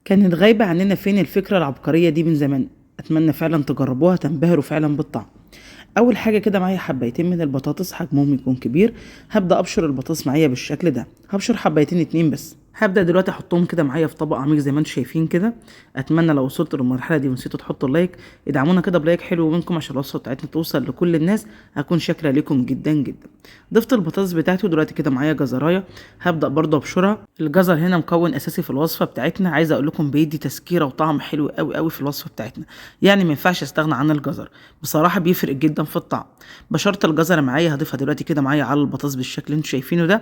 كانت غايبة عننا فين الفكرة العبقرية دي من زمان. أتمنى فعلا تجربوها تنبهروا فعلا بالطعم. أول حاجة كده معايا حبايتين من البطاطس حجمهم يكون كبير. هبدأ أبشر البطاطس معايا بالشكل ده، هبشر حبايتين اتنين بس. هبدأ دلوقتي أحطهم كده معايا في طبق عميق زي ما انتم شايفين كده. أتمنى لو وصلتوا للمرحلة دي ونسيتوا تحطوا اللايك ادعمونا كده بلايك حلو منكم عشان الوصفة بتاعتنا توصل لكل الناس. هكون شاكرة ليكم جدا جدا. ضفت البطاطس بتاعتي ودلوقتي كده معايا جزرايه. هبدأ برضه أبشرها. الجزر هنا مكون أساسي في الوصفة بتاعتنا، عايزة أقول لكم بيدي تسكيرة وطعم حلو قوي قوي في الوصفة بتاعتنا. يعني ما ينفعش استغنى عن الجزر، بصراحة بيفرق جدا في الطعم. بشرت الجزرة معايا، هضيفها دلوقتي كده معايا على البطاطس بالشكل اللي انتوا شايفينه ده.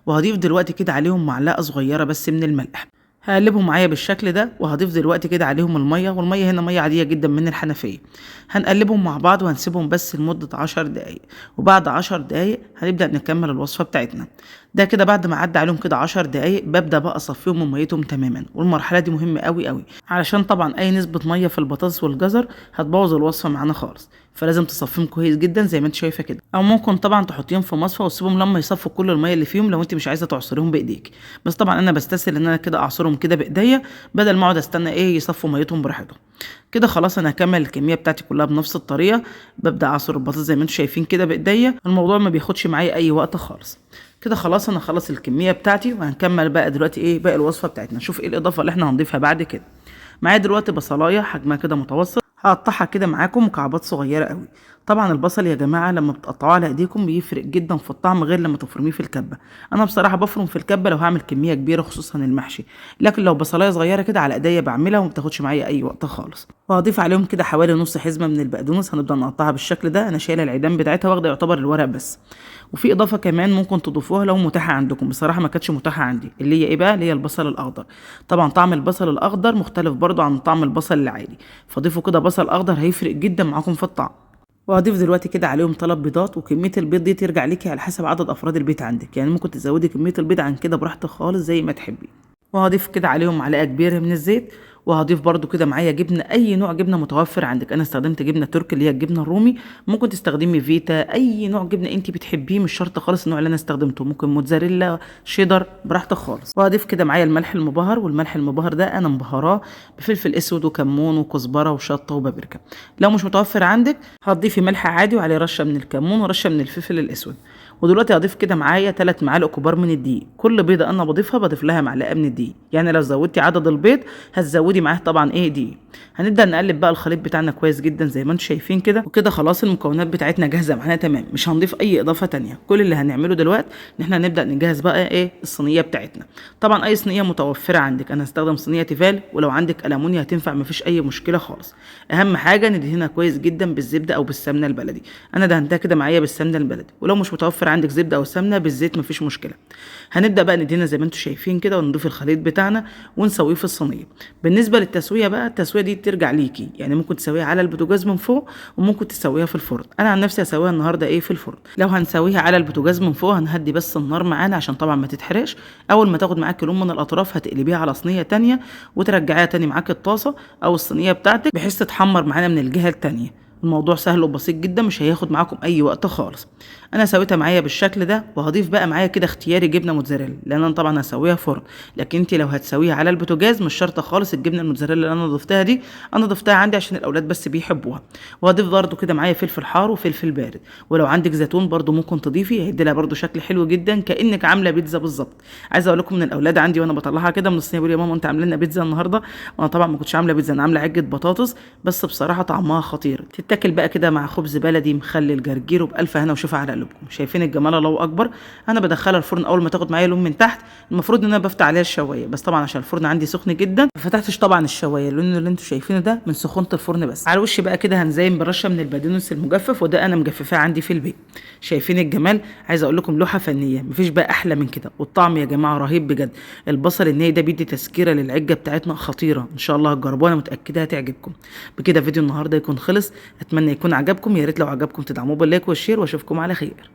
وهضيف دلوقتي كده عليهم معلقة صغيرة بس من الملح. هقلبهم معايا بالشكل ده، وهضيف دلوقتي كده عليهم الميه، والميه هنا ميه عاديه جدا من الحنفيه. هنقلبهم مع بعض وهنسيبهم بس لمده 10 دقايق. وبعد 10 دقايق هنبدا نكمل الوصفه بتاعتنا. ده كده بعد ما عدى عليهم كده 10 دقايق ببدا بقى اصفيهم من ميتهم تماما، والمرحله دي مهمه قوي قوي علشان طبعا اي نسبه ميه في البطاطس والجزر هتبوظ الوصفه معانا خالص. فلازم تصفيهم كويس جدا زي ما انت شايفه كده، او ممكن طبعا تحطيهم في مصفى وتسيبهم لما يصفوا كل الميه اللي فيهم لو انت مش عايزه تعصريهم بايديك. بس طبعا انا بستسهل ان انا كده اعصرهم كده بايديا بدل ما اقعد استنى يصفوا ميتهم براحتهم. كده خلاص انا هكمل الكميه بتاعتي كلها بنفس الطريقه. ببدا اعصر البطاطس زي ما انتم شايفين كده بايديا، الموضوع ما بياخدش معايا اي وقت خالص. كده خلاص انا خلص الكميه بتاعتي، وهنكمل بقى دلوقتي باقي الوصفه بتاعتنا. نشوف ايه الاضافه اللي احنا هنضيفها بعد كده. معايا دلوقتي بصلايه حجمها كده متوسط، هقطعها كده معاكم مكعبات صغيره قوي. طبعا البصل يا جماعه لما بتقطعوه على ايديكم بيفرق جدا في الطعم غير لما تفرميه في الكبه. انا بصراحه بفرم في الكبه لو هعمل كميه كبيره خصوصا المحشي، لكن لو بصلايه صغيره كده على ايديا بعملها وما بتاخدش معايا اي وقت خالص. وهضيف عليهم كده حوالي نص حزمه من البقدونس، هنبدا نقطعها بالشكل ده. انا شايله العيدان بتاعتها واخده يعتبر الورق بس. وفي اضافه كمان ممكن تضيفوها لو متاحه عندكم، بصراحه ما كانتش متاحه عندي، اللي هي ايه بقى؟ اللي هي البصل الاخضر. طبعا طعم البصل الاخضر مختلف برضو عن طعم البصل العادي، فضيفوا كده بصل اخضر هيفرق جدا معاكم في الطعم. وهضيف دلوقتي كده عليهم 3 بيضات، وكميه البيض دي ترجع ليكي على حسب عدد افراد البيت عندك، يعني ممكن تزودي كميه البيض عن كده براحتك خالص زي ما تحبي. وهضيف كده عليهم معلقه كبيره من الزيت. وهضيف برضو كده معايا جبنه، اي نوع جبنه متوفر عندك. انا استخدمت جبنه تركي اللي هي الجبنه الرومي، ممكن تستخدمي فيتا، اي نوع جبنه انت بتحبيه، مش شرط خالص النوع اللي انا استخدمته، ممكن موتزاريلا، شيدر، براحتك خالص. وهضيف كده معايا الملح المبهر، والملح المبهر ده انا مبهراه بفلفل اسود وكمون وكزبره وشطه وبابريكا. لو مش متوفر عندك هتضيفي ملح عادي وعليه رشه من الكمون ورشه من الفلفل الاسود. ودلوقتي هضيف كده معايا 3 معالق كبار من الدقيق. كل بيضه انا بضيفها بضيف لها معلقه من الدقيق، يعني لو زودتي عدد البيض هتزودي معاه طبعا دقيق. هنبدا نقلب بقى الخليط بتاعنا كويس جدا زي ما انتم شايفين كده. وكده خلاص المكونات بتاعتنا جاهزه معانا تمام، مش هنضيف اي اضافه تانية. كل اللي هنعمله دلوقتي ان احنا نبدا نجهز بقى الصينيه بتاعتنا. طبعا اي صينيه متوفره عندك، انا هستخدم صينيه تيفال، ولو عندك المونيا هتنفع مفيش اي مشكله خالص. اهم حاجه ندهنها كويس جدا بالزبده او بالسمنه البلدي. انا دهنتها كده معايا بالسمنه البلدي، ولو مش متوفر عندك زبده او سمنه بالزيت مفيش مشكله. هنبدا بقى ندهنها زي ما انتم شايفين كده، ونضيف الخليط بتاعنا ونسويه في الصينيه. بالنسبه للتسويه بقى، التسويه دي ترجع ليكي، يعني ممكن تسويها على البوتاجاز من فوق وممكن تسويها في الفرن. انا عن نفسي هسويها النهارده في الفرن. لو هنسويها على البوتاجاز من فوق هنهدي بس النار معانا عشان طبعا ما تتحرقش. اول ما تاخد معاك لون من الاطراف هتقلبيها على صينيه تانية وترجعيها تاني معاك الطاسه او الصينيه بتاعتك بحيث تتحمر معانا من الجهه التانية. الموضوع سهل وبسيط جدا، مش هياخد معاكم اي وقت خالص. انا سويتها معايا بالشكل ده، وهضيف بقى معايا كده اختياري جبنه موتزاريلا، لان انا طبعا هسويها فرن. لكن انت لو هتسويها على البوتاجاز مش شرط خالص الجبنه الموتزاريلا اللي انا ضفتها دي، انا ضفتها عندي عشان الاولاد بس بيحبوها. وهضيف برده كده معايا فلفل حار وفلفل بارد، ولو عندك زيتون برده ممكن تضيفي، هيدي لها برده شكل حلو جدا كانك عامله بيتزا بالظبط. عايزه اقول لكم ان الاولاد عندي وانا بطلعها كده من الصينيه بيقولوا يا ماما انت عامله لنا بيتزا النهارده، وانا طبعا ما كنتش عامله بيتزا، انا عامله عجه بطاطس، بس بصراحه طعمها خطير. تتاكل بقى كده مع خبز بلدي مخلل جرجير وبألف هنا وشوفها على قلبكم. شايفين الجمال؟ الله اكبر. انا بدخلها الفرن اول ما تاخد معايا لون من تحت. المفروض ان انا بفتح عليها الشوايه، بس طبعا عشان الفرن عندي سخن جدا ما فتحتش طبعا الشوايه. اللون اللي انتم شايفينه ده من سخونه الفرن. بس على الوش بقى كده هنزين برشه من البقدونس المجفف، وده انا مجففاه عندي في البيت. شايفين الجمال؟ عايزه اقول لكم لوحه فنيه، مفيش بقى احلى من كده. والطعم يا جماعه رهيب بجد. البصل الني ده بيدي تسكيره للعجه بتاعتنا خطيره. ان شاء الله هتجربوها، انا متاكده هتعجبكم. بكده فيديو النهارده يكون خلص. اتمنى يكون عجبكم. يا ريت لو عجبكم تدعموه باللايك والشير، واشوفكم على خير.